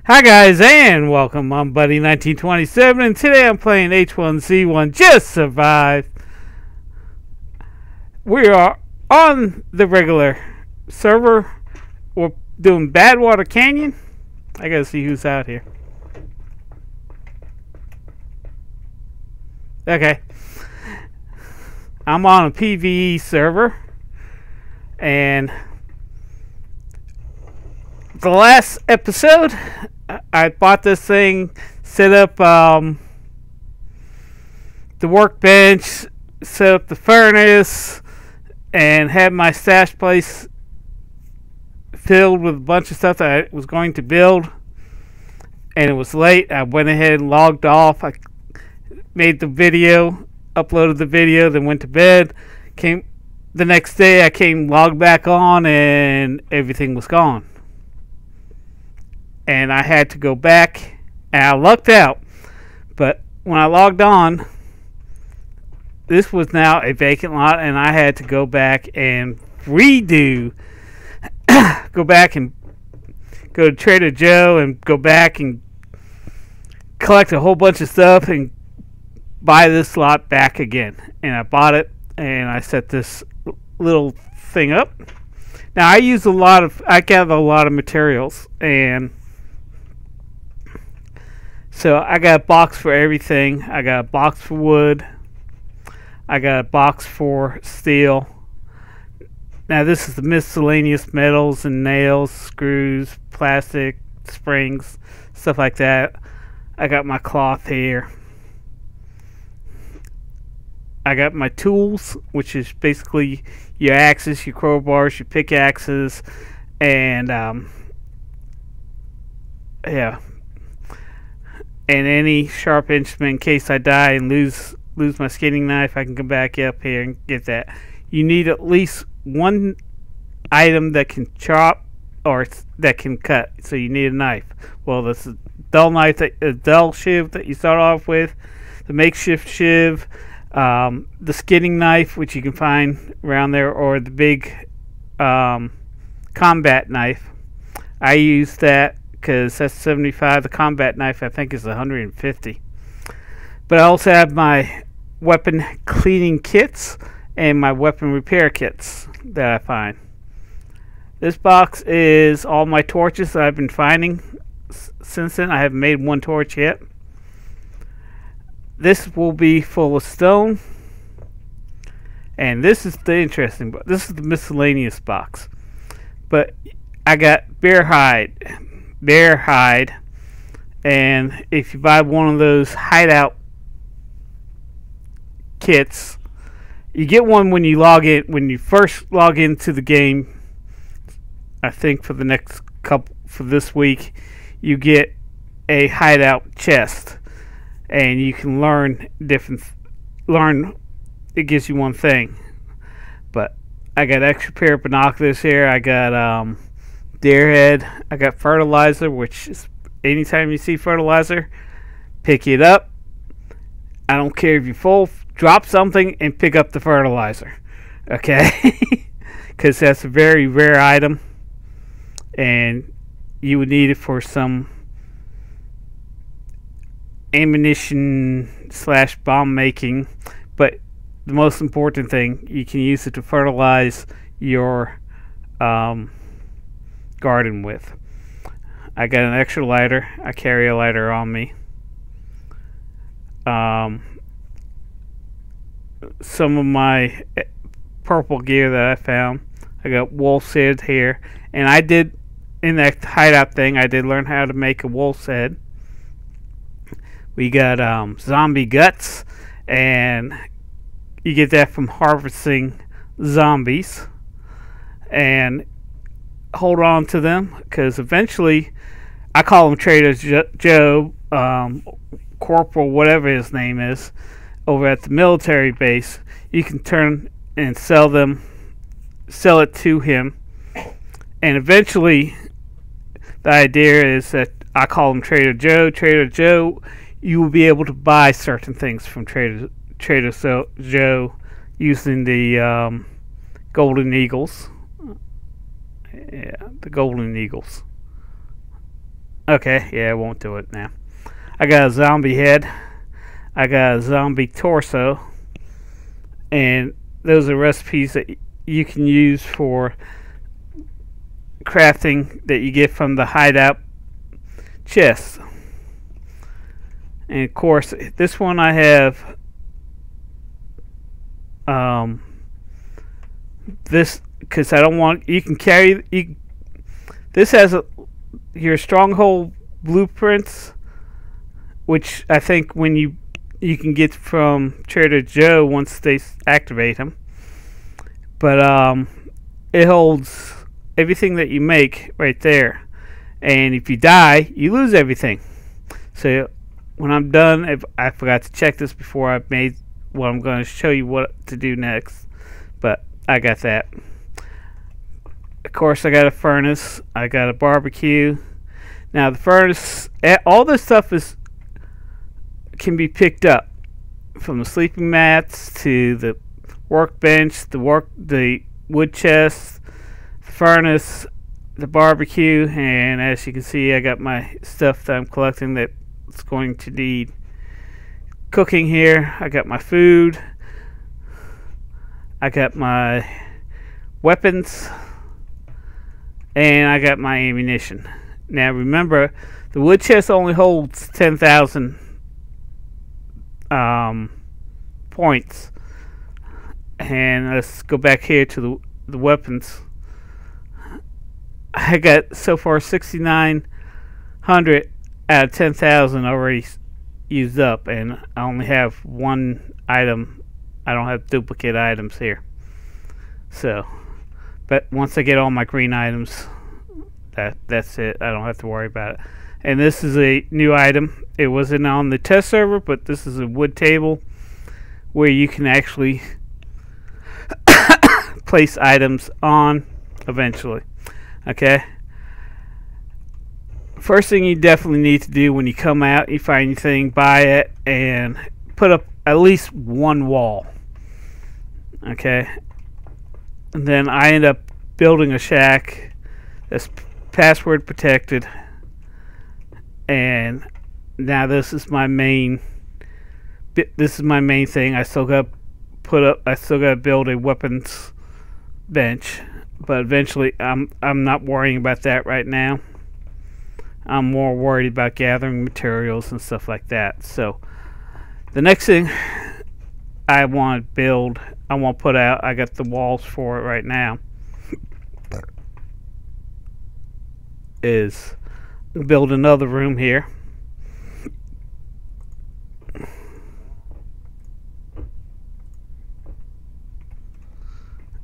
Hi guys and welcome. I'm Buddy1927 and today I'm playing H1Z1 Just Survive. We are on the regular server. We're doing Badwater Canyon. I gotta see who's out here. Okay. I'm on a PvE server and the last episode I bought this thing, set up the workbench, set up the furnace, and had my stash place filled with a bunch of stuff that I was going to build. And it was late. I went ahead and logged off. I made the video, uploaded the video, then went to bed. Came the next day, I logged back on, and everything was gone. And I had to go back, and I lucked out. But when I logged on, this was now a vacant lot, and I had to go back and redo. Go back and go to Trader Joe and go back and collect a whole bunch of stuff and buy this lot back again. And I bought it, and I set this little thing up. Now I gather a lot of materials, and so I got a box for everything. I got a box for wood. I got a box for steel. Now this is the miscellaneous metals and nails, screws, plastic, springs, stuff like that. I got my cloth here. I got my tools, which is basically your axes, your crowbars, your pickaxes, and yeah. And any sharp instrument in case I die and lose my skinning knife, I can come back up here and get that. You need at least one item that can chop or that can cut, so you need a knife. Well, this is a dull shiv that you start off with, the makeshift shiv, the skinning knife, which you can find around there, or the big combat knife. I use that because that's 75. The combat knife I think is 150. But I also have my weapon cleaning kits and my weapon repair kits that I find. This box is all my torches that I've been finding since then. I haven't made one torch yet. This will be full of stone. And this is the interesting box. This is the miscellaneous box. But I got bear hide, and if you buy one of those hideout kits, you get one when you first log into the game. I think for this week you get a hideout chest, and you can learn it gives you one thing. But I got extra pair of binoculars here. I got deer head. I got fertilizer, which is anytime you see fertilizer, pick it up. I don't care if you're full, drop something and pick up the fertilizer. Okay? Because that's a very rare item, and you would need it for some ammunition / bomb making. But the most important thing, you can use it to fertilize your garden with. I got an extra lighter. I carry a lighter on me. Some of my purple gear that I found. I got wolf's head here, and I did, in that hideout thing, I did learn how to make a wolf's head. We got zombie guts, and you get that from harvesting zombies. And hold on to them, because eventually, I call him Trader Joe, Corporal, whatever his name is, over at the military base. You can turn and sell it to him, and eventually, the idea is that I call him Trader Joe. Trader Joe, you will be able to buy certain things from Trader Joe using the Golden Eagles. Yeah, the Golden Eagles. Okay, yeah, I won't do it now. I got a zombie head. I got a zombie torso. And those are recipes that you can use for crafting that you get from the hideout chest. And of course, this one I have this because I don't want you can carry this has your stronghold blueprints, which I think when you can get from Trader Joe once they activate them. But it holds everything that you make right there, and if you die, you lose everything. So when I'm done, if I forgot to check this before I made what I'm going to show you what to do next, but I got that. Of course, I got a furnace. I got a barbecue. Now the furnace, all this stuff can be picked up, from the sleeping mats to the workbench, the wood chest, the furnace, the barbecue, and as you can see, I got my stuff that I'm collecting that's going to need cooking here. I got my food. I got my weapons, and I got my ammunition. Now remember, the wood chest only holds 10,000 points. And let's go back here to the weapons. I got so far 6,900 out of 10,000 already used up, and I only have one item. I don't have duplicate items here. So, but once I get all my green items, that's it. I don't have to worry about it. And this is a new item. It wasn't on the test server, but this is a wood table where you can actually place items on eventually. Okay. First thing you definitely need to do when you come out, you find anything, buy it, and put up at least one wall. Okay. And then I end up building a shack that's password protected, and now this is my main thing. I still got to build a weapons bench, but eventually I'm not worrying about that right now. I'm more worried about gathering materials and stuff like that. So the next thing I want to build, I want to put out, I got the walls for it right now, is build another room here.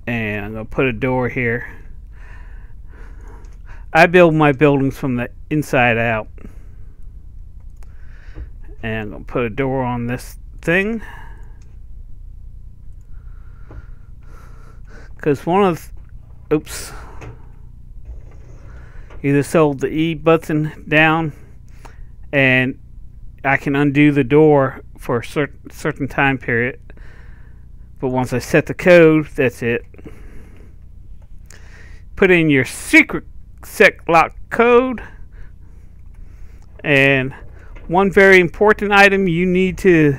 And I'm going to put a door here. I build my buildings from the inside out. And I'm going to put a door on this thing. Because one of the, oops. You just hold the E button down and I can undo the door for a certain time period. But once I set the code, that's it. Put in your secret lock code. And one very important item you need to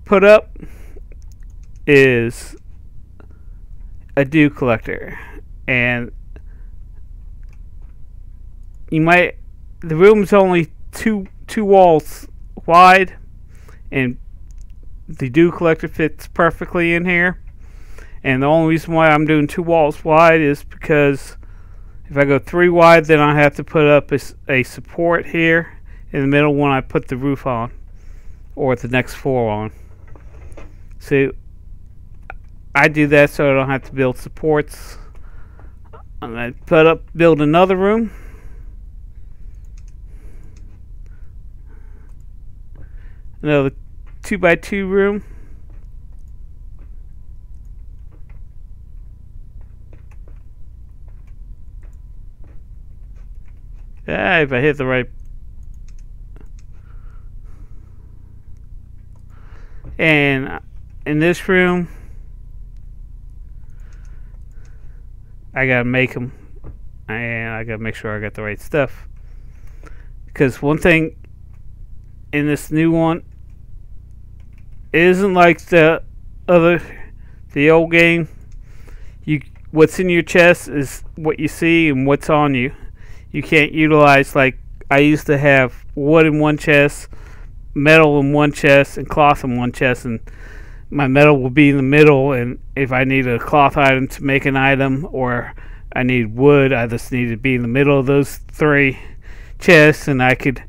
put up is a dew collector. And the room's only two walls wide, and the dew collector fits perfectly in here. And the only reason why I'm doing 2 walls wide is because if I go 3 wide, then I have to put up a support here in the middle when I put the roof on, or the next floor on. So I do that so I don't have to build supports. I'm going to build another room. Another 2x2 room. If I hit the right. And in this room, I gotta make them, and I gotta make sure I got the right stuff. Because one thing in this new one, it isn't like the old game. What's in your chest is what you see and what's on you. You can't utilize, like I used to have wood in one chest, metal in one chest, and cloth in one chest, and my metal will be in the middle, and if I need a cloth item to make an item, or I need wood, I just need to be in the middle of those three chests, and I could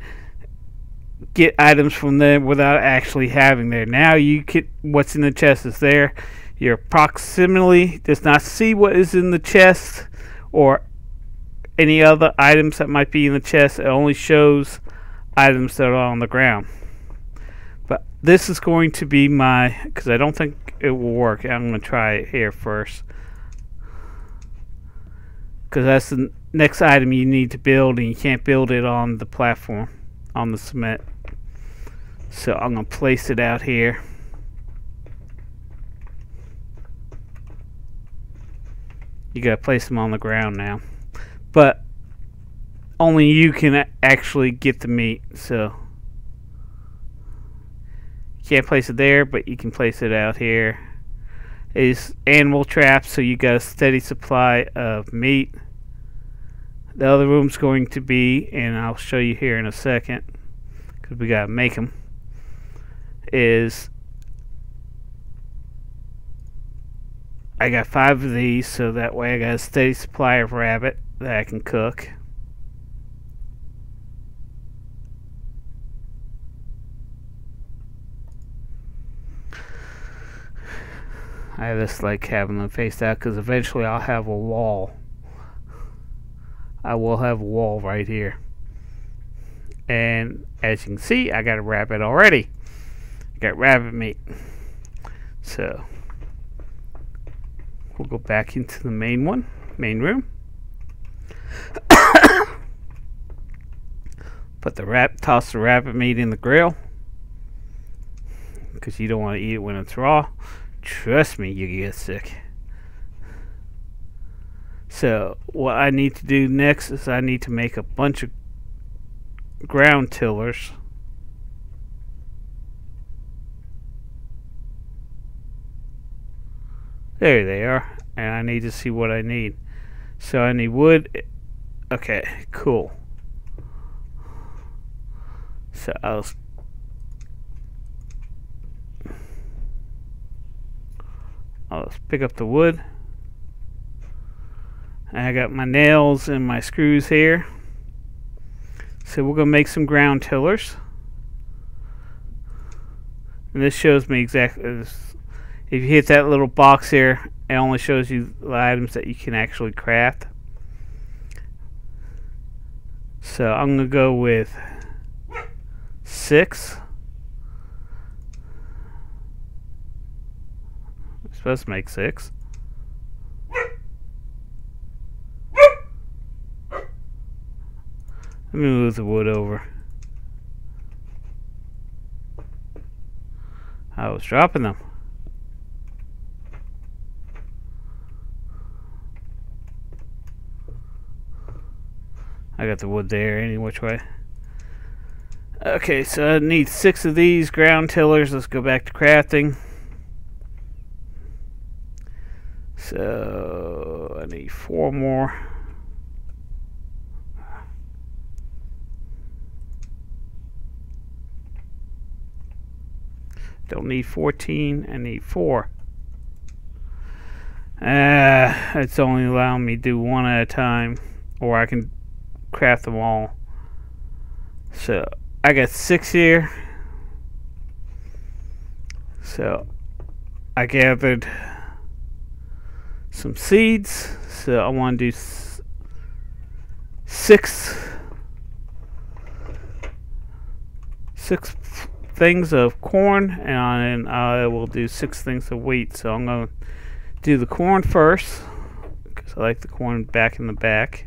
get items from them without actually having there. Now you can, what's in the chest is there. Your proximity does not see what is in the chest or any other items that might be in the chest. It only shows items that are on the ground. But this is going to be my, because I don't think it will work. I'm going to try it here first, because that's the next item you need to build, and you can't build it on the platform, on the cement. So I'm going to place it out here. You got to place them on the ground now, but only you can actually get the meat. So you can't place it there, but you can place it out here. It's animal traps, so you got a steady supply of meat. The other room's going to be, and I'll show you here in a second, because we got to make them, is I got 5 of these, so that way I got a steady supply of rabbit that I can cook. I just like having them faced out, because eventually I'll have a wall. I will have a wall right here. And as you can see, I got a rabbit already. Got rabbit meat. So we'll go back into the main room. Toss the rabbit meat in the grill, because you don't want to eat it when it's raw. Trust me, you get sick. So what I need to do next is I need to make a bunch of ground tillers. There they are, and I need to see what I need. So I need wood. Okay, cool. So I'll pick up the wood. And I got my nails and my screws here. So we're gonna make some ground tillers. And this shows me exactly this. If you hit that little box here, it only shows you the items that you can actually craft. So I'm going to go with 6. I'm supposed to make 6. Let me move the wood over. I was dropping them. I got the wood there any which way. Okay, so I need 6 of these ground tillers. Let's go back to crafting. So I need 4 more. Don't need 14, I need 4. It's only allowing me to do 1 at a time, or I can craft them all. So I got 6 here. So I gathered some seeds. So I want to do 6 things of corn, and I will do 6 things of wheat. So I'm going to do the corn first, because I like the corn back in the back.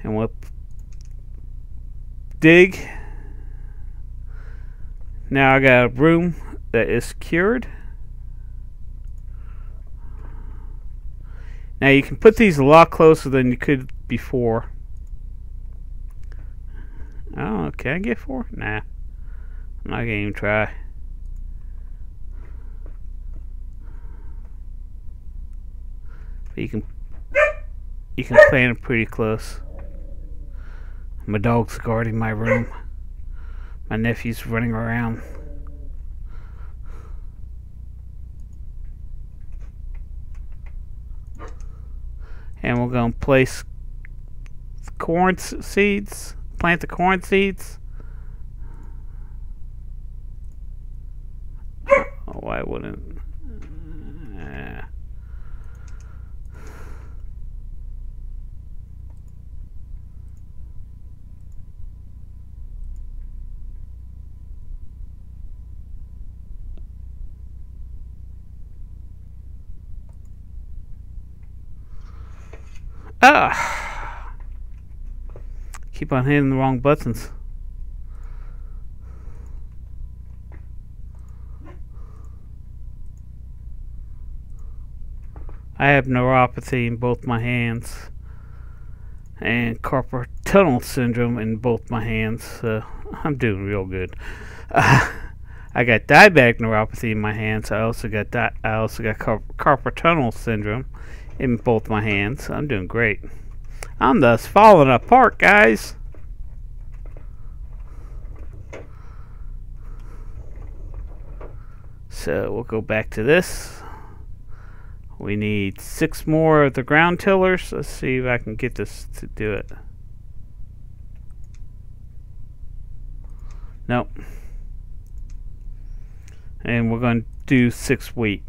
And we'll dig. Now I got a room that is cured. Now you can put these a lot closer than you could before. Oh, can I get 4? Nah. I'm not gonna even try. But you can plant it pretty close. My dog's guarding my room. My nephew's running around. And we're gonna place corn seeds. Plant the corn seeds. Oh, why wouldn't? Keep on hitting the wrong buttons. I have neuropathy in both my hands and carpal tunnel syndrome in both my hands, so I'm doing real good. I got diabetic neuropathy in my hands. I also got carpal tunnel syndrome in both my hands. I'm doing great. I'm thus falling apart, guys. So we'll go back to this. We need 6 more of the ground tillers. Let's see if I can get this to do it. Nope. And we're going to do 6 wheat.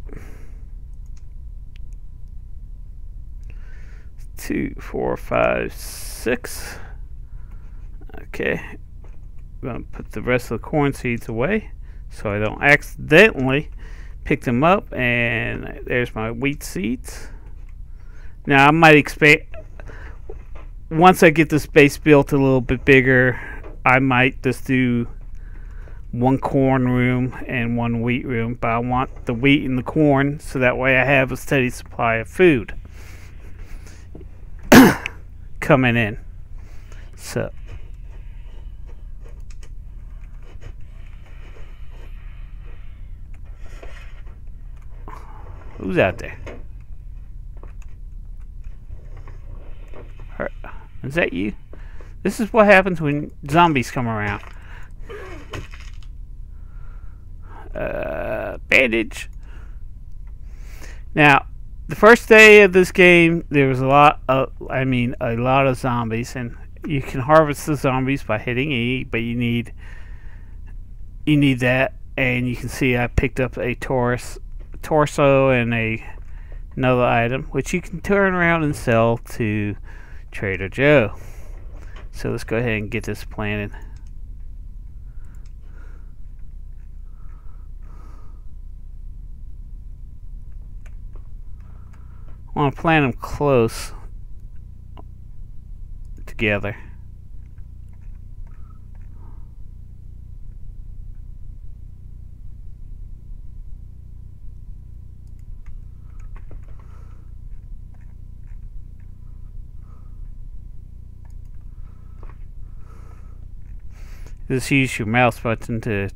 2, 4, 5, 6. Okay. I'm going to put the rest of the corn seeds away so I don't accidentally pick them up. And there's my wheat seeds. Now I might expand. Once I get this base built a little bit bigger, I might just do 1 corn room and 1 wheat room, but I want the wheat and the corn so that way I have a steady supply of food coming in. So who's out there? Is that you? This is what happens when zombies come around. Bandage. Now, the first day of this game, there was a lot of zombies, and you can harvest the zombies by hitting E, but you need that, and you can see I picked up a torso and another item, which you can turn around and sell to Trader Joe. So let's go ahead and get this planted. I want to plant them close together. Just use your mouse button to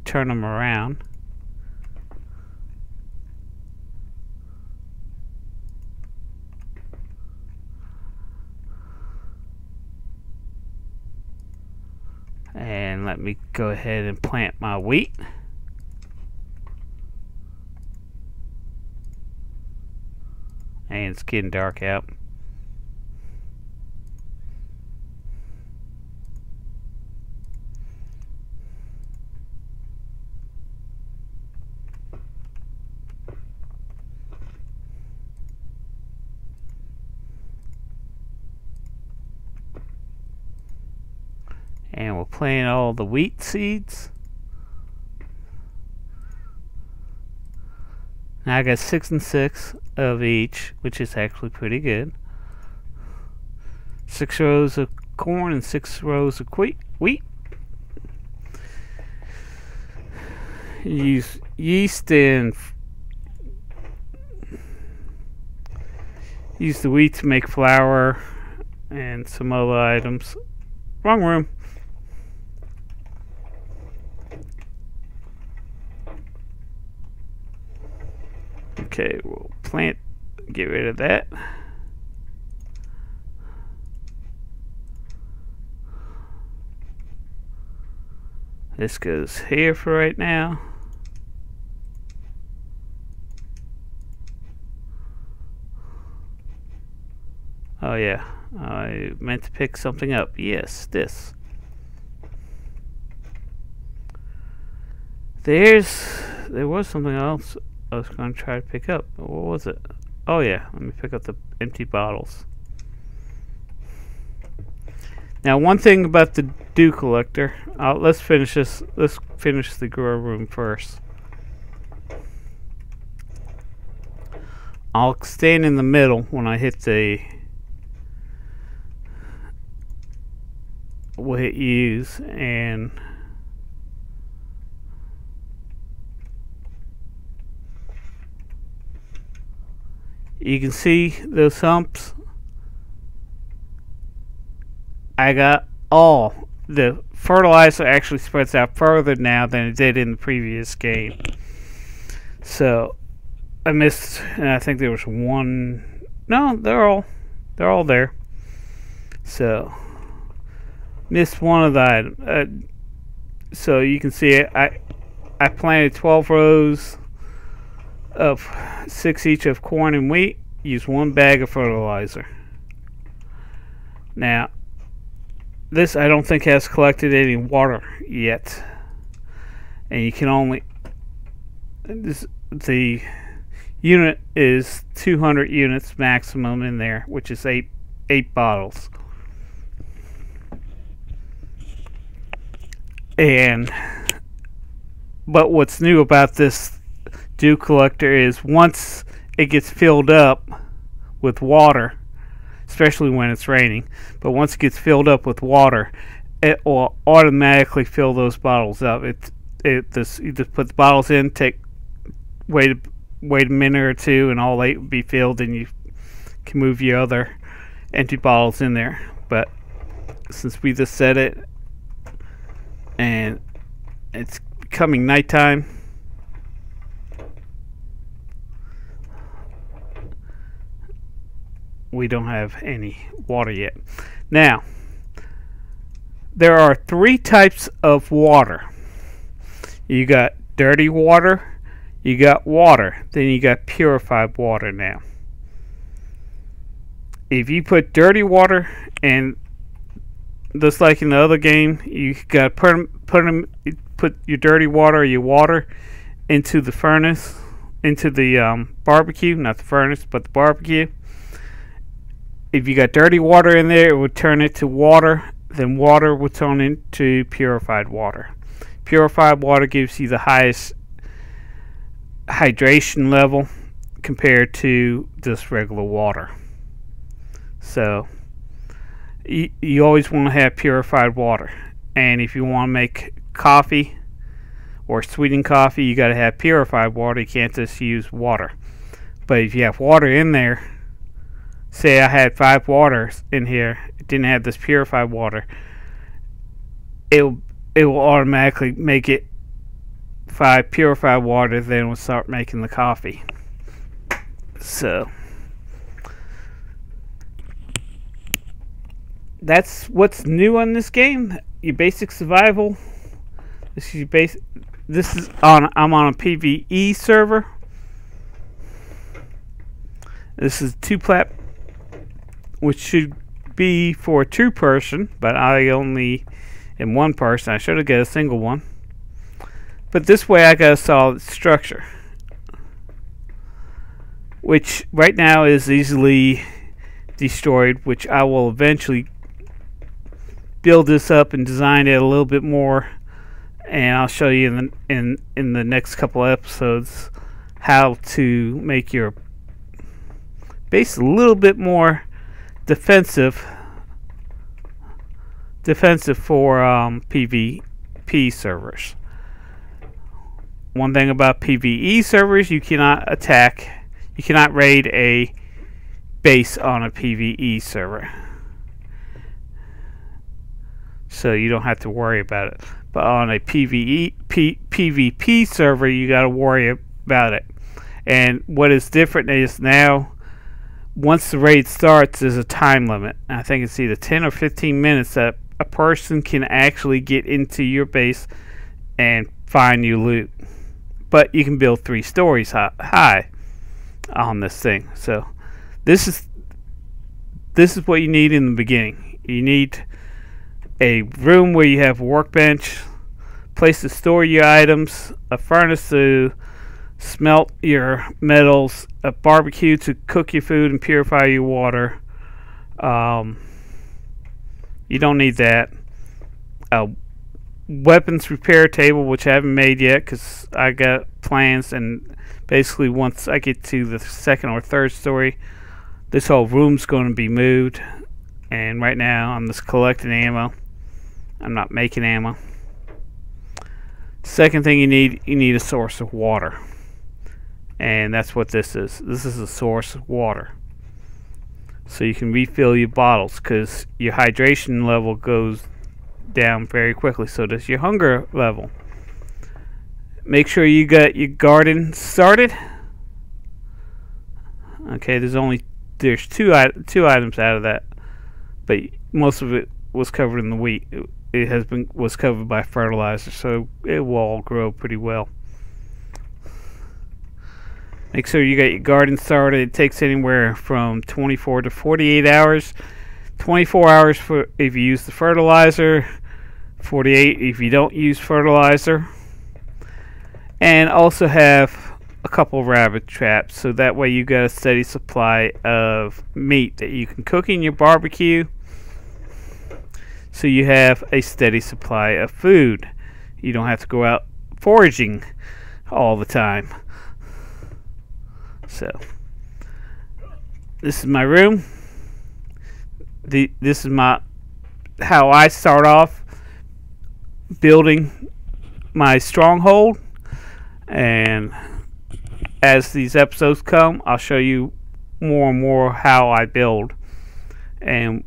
turn them around. And let me go ahead and plant my wheat. And it's getting dark out. And we'll plant all the wheat seeds. Now I got 6 and 6 of each, which is actually pretty good. 6 rows of corn and 6 rows of wheat. Use yeast and use the wheat to make flour and some other items. Wrong room. Okay, we'll plant, get rid of that. This goes here for right now. Oh yeah, I meant to pick something up. Yes, this. There was something else I was going to try to pick up. What was it? Oh yeah, let me pick up the empty bottles. Now, one thing about the dew collector. Let's finish this. Let's finish the grow room first. I'll stand in the middle when I hit the. We'll hit use and. You can see those humps. I got all. The fertilizer actually spreads out further now than it did in the previous game. So I missed, and I think there was one. No, they're all there. So missed one of the items. So you can see it. I planted 12 rows of 6 each of corn and wheat. Use 1 bag of fertilizer. Now, this I don't think has collected any water yet, and you can only. The unit is 200 units maximum in there, which is 8 bottles. But what's new about this dew collector is once it gets filled up with water, especially when it's raining, but once it gets filled up with water, it will automatically fill those bottles up. You just put the bottles in, wait a minute or two, and all 8 will be filled, and you can move your other empty bottles in there. But since we just set it, and it's becoming nighttime, we don't have any water yet. Now, there are 3 types of water. You got dirty water, you got water, then you got purified water. Now, if you put dirty water, and just like in the other game, you got to put your dirty water or your water into the furnace, into the barbecue, not the furnace, but the barbecue. If you got dirty water in there, it would turn it to water. Then water would turn into purified water. Purified water gives you the highest hydration level compared to just regular water. So you always want to have purified water. And if you want to make coffee or sweetened coffee, you got to have purified water. You can't just use water. But if you have water in there, say I had 5 waters in here, it didn't have this purified water, it will automatically make it 5 purified water, then we'll start making the coffee. So that's what's new on this game. Your basic survival. I'm on a PvE server. This is 2 plat, which should be for a 2-person, but I only am 1 person. I should have got a single one. But this way I got a solid structure, which right now is easily destroyed, which I will eventually build this up and design it a little bit more, and I'll show you in the next couple episodes how to make your base a little bit more defensive for PvP servers. One thing about PvE servers, you cannot raid a base on a PvE server, so you don't have to worry about it. But on a PvP server, you got to worry about it. And what is different is now, once the raid starts, there's a time limit. I think it's either 10 or 15 minutes that a person can actually get into your base and find you loot. But you can build 3 stories high on this thing. So this is what you need in the beginning. You need a room where you have a workbench, place to store your items, a furnace to smelt your metals, a barbecue to cook your food and purify your water. You don't need that. A weapons repair table, which I haven't made yet because I got plans, and basically once I get to the 2nd or 3rd story, this whole room's going to be moved. And right now I'm just collecting ammo. I'm not making ammo. Second thing you need a source of water. And that's what this is. This is a source of water. So you can refill your bottles, because your hydration level goes down very quickly. So does your hunger level. Make sure you got your garden started. Okay, there's two items out of that, but most of it was covered in the wheat. It was covered by fertilizer, so it will all grow pretty well. Make sure you got your garden started. It takes anywhere from 24 to 48 hours. 24 hours for if you use the fertilizer, 48 if you don't use fertilizer. And also have a couple rabbit traps, so that way you got a steady supply of meat that you can cook in your barbecue, so you have a steady supply of food. You don't have to go out foraging all the time. So this is my room. This is how I start off building my stronghold, and as these episodes come, I'll show you more and more how I build, and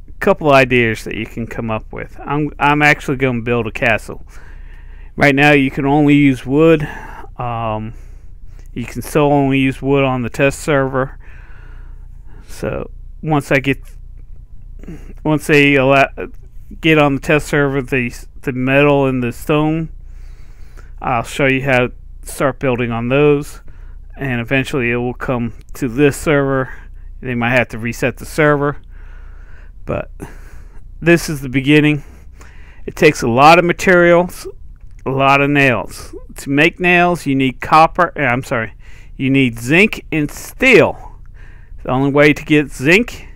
a couple of ideas that you can come up with. I'm actually going to build a castle. Right now you can only use wood. You can still only use wood on the test server. So once they get on the test server the metal and the stone, I'll show you how to start building on those, and eventually it will come to this server. They might have to reset the server, but this is the beginning. It takes a lot of materials, a lot of nails. To make nails you need you need zinc and steel. The only way to get zinc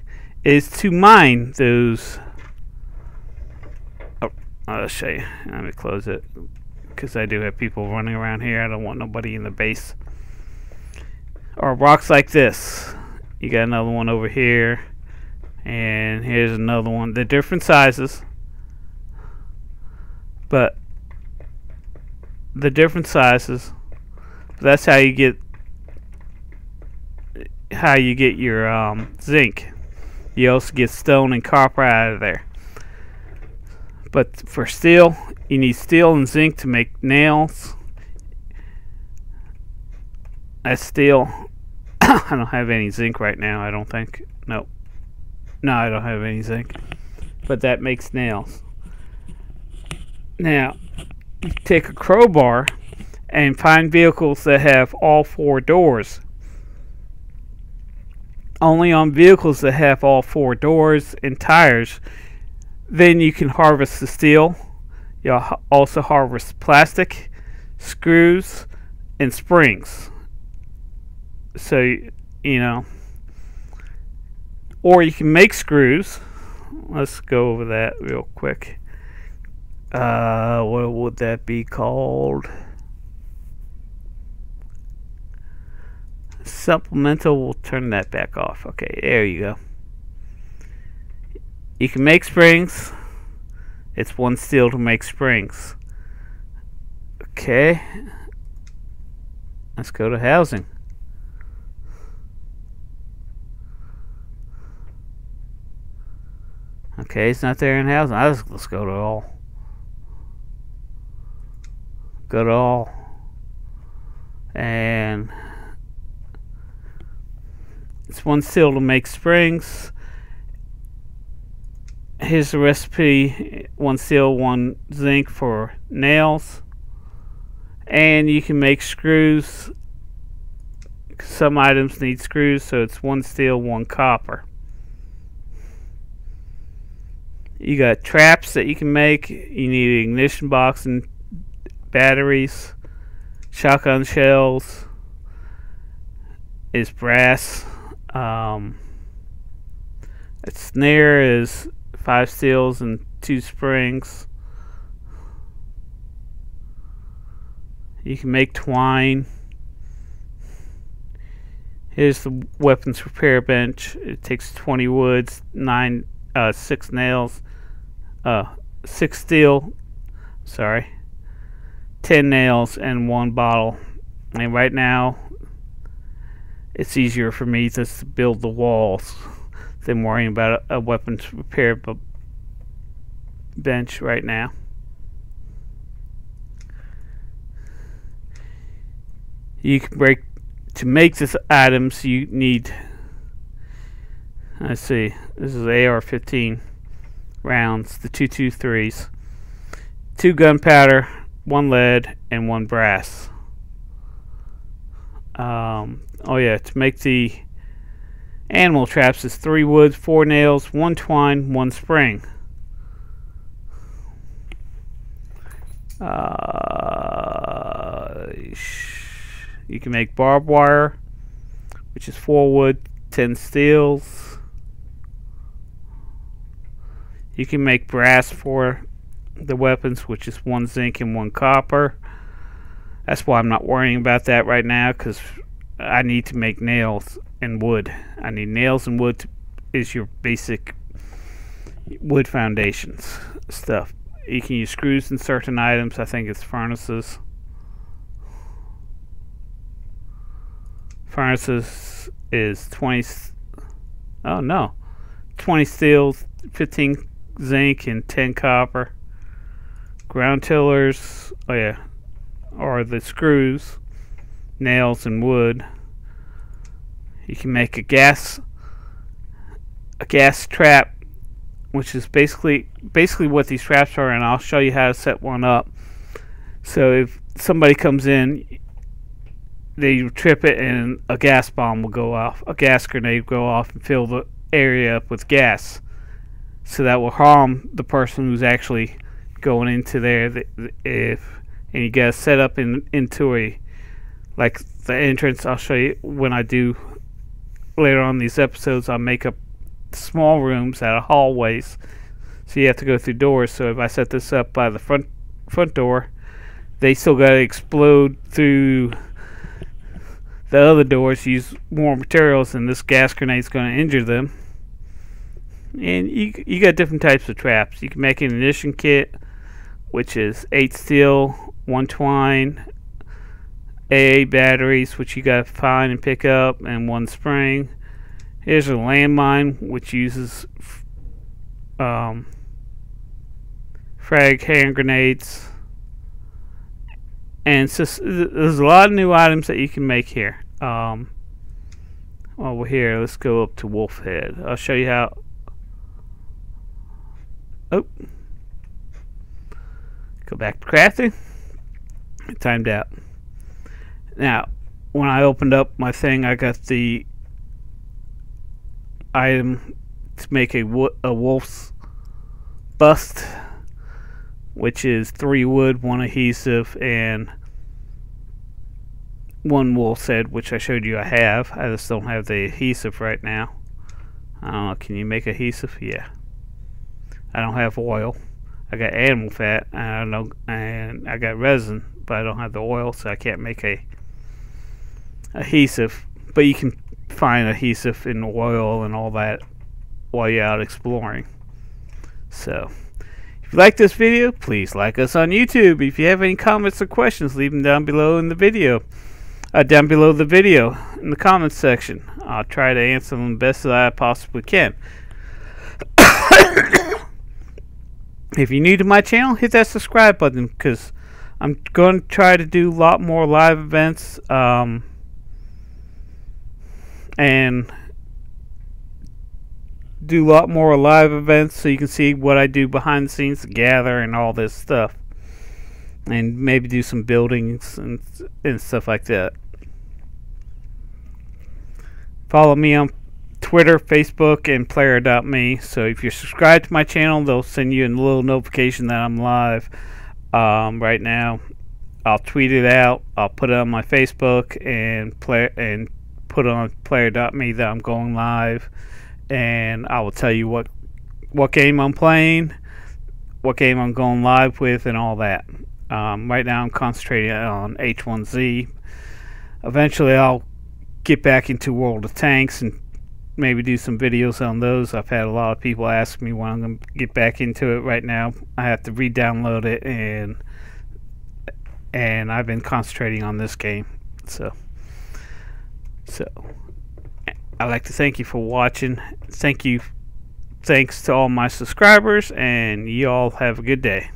is to mine those. I'll show you. Let me close it, because I do have people running around here. I don't want nobody in the base. Or rocks like this. You got another one over here, and here's another one. They're different sizes, but that's how you get your zinc. You also get stone and copper out of there. But for steel, you need steel and zinc to make nails. That's steel. I don't have any zinc right now, I don't think. No, I don't have any zinc. But that makes nails. Now, you take a crowbar and find vehicles that have all 4 doors. Only on vehicles that have all 4 doors and tires, then you can harvest the steel. You'll also harvest plastic, screws, and springs. So, you know, or you can make screws. Let's go over that real quick. What would that be called? Supplemental. We'll turn that back off. Okay, there you go. You can make springs. It's 1 steel to make springs. Okay, let's go to housing. Okay, it's not there in housing. Let's go to all. Go to all. And It's 1 steel to make springs. Here's the recipe: 1 steel, 1 zinc for nails. And you can make screws. Some items need screws, so it's 1 steel, 1 copper. You got traps that you can make. You need an ignition box and batteries. Shotgun shells is brass. A snare is 5 steels and 2 springs. You can make twine. Here's the weapons repair bench. It takes 20 woods, 6 nails, 6 steel, 10 nails, and 1 bottle. And right now, it's easier for me just to build the walls than worrying about a weapons repair bench right now. You can to make this items. You need, let's see, this is AR-15 rounds, the 223s, 2 gunpowder, 1 lead, and 1 brass. Oh yeah, to make the animal traps is 3 wood, 4 nails, 1 twine, 1 spring. You can make barbed wire, which is 4 wood, 10 steels. You can make brass for the weapons, which is 1 zinc and 1 copper. That's why I'm not worrying about that right now, because I need to make nails and wood. I need nails and wood is your basic wood foundations stuff. You can use screws in certain items. I think it's furnaces. Furnaces is 20. Oh no, 20 steel, 15 zinc, and 10 copper. Ground tillers, oh yeah, are the screws, nails, and wood. You can make a gas trap, which is basically what these traps are, and I'll show you how to set one up. So if somebody comes in, they trip it and a gas bomb will go off, a gas grenade will go off and fill the area up with gas. So that will harm the person who's actually going into there. And you gotta set up into a, like the entrance. I'll show you when I do later on these episodes. I'll make up small rooms out of hallways, so you have to go through doors. So if I set this up by the front door, they still gotta explode through the other doors, use more materials, and this gas grenade is going to injure them. And you got different types of traps. You can make an ignition kit, which is 8 steel, 1 twine, AA batteries, which you got to find and pick up, and 1 spring. Here's a landmine, which uses frag hand grenades. And so there's a lot of new items that you can make here. Over here, let's go up to Wolf Head. I'll show you how. Oh, go back to crafting. It timed out. Now, when I opened up my thing, I got the item to make a wolf's bust, which is 3 wood, 1 adhesive, and 1 wolf's head, which I showed you I have. I just don't have the adhesive right now. I don't know, can you make adhesive? Yeah. I don't have oil. I got animal fat, and I got resin, but I don't have the oil, so I can't make a adhesive. But you can find adhesive in oil and all that while you're out exploring. So if you like this video, please like us on YouTube. If you have any comments or questions, leave them down below in the video. Down below the video in the comments section. I'll try to answer them the best that I possibly can. If you're new to my channel, hit that subscribe button, because I'm going to try to do a lot more live events and do a lot more live events so you can see what I do behind the scenes to gather and all this stuff. And maybe do some buildings and stuff like that. Follow me on Twitter, Facebook, and player.me. So if you're subscribed to my channel, they'll send you a little notification that I'm live. Right now, I'll tweet it out. I'll put it on my Facebook and put on player.me that I'm going live, and I will tell you what game I'm playing, what game I'm going live with, and all that. Right now I'm concentrating on H1Z. Eventually I'll get back into World of Tanks and maybe do some videos on those. I've had a lot of people ask me when I'm going to get back into it. Right now I have to re-download it, and I've been concentrating on this game. So I'd like to thank you for watching. Thanks to all my subscribers, and you all have a good day.